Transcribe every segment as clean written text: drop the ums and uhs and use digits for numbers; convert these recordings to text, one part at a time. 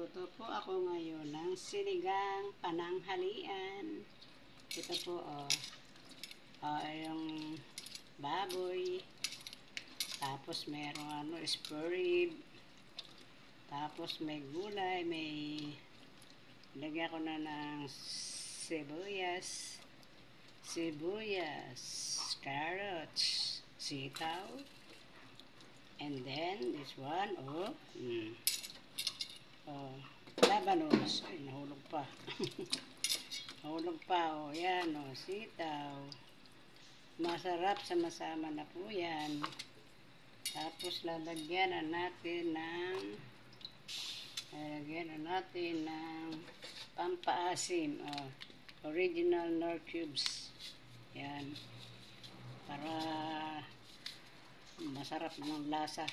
Magluluto po ako ngayon ng sinigang pananghalian. Ito po, yung baboy. Tapos meron spare rib. Tapos may gulay, lagyan ko na ng sibuyas, carrots, sitaw. And then, this one, labanos. Ay, nahulog pa. Nahulog pa, yan, sitaw. Masarap, sama-sama na po yan. Tapos, lalagyan na natin ng pampaasim, original Knorr cubes. Yan. Para masarap ng lasa.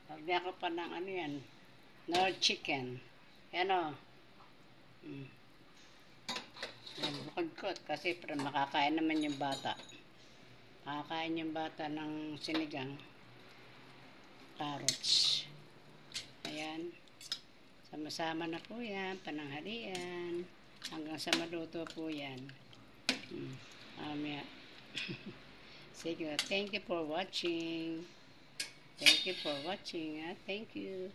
Lagyan ko pa ng Knorr chicken. Yan Yan, bukod kasi para makakain naman yung bata. Makakain yung bata ng sinigang carrots. Ayan. Sama-sama na po yan, pananghalian. Hanggang sa maluto po yan. Sige, thank you for watching. Thank you for watching. Thank you.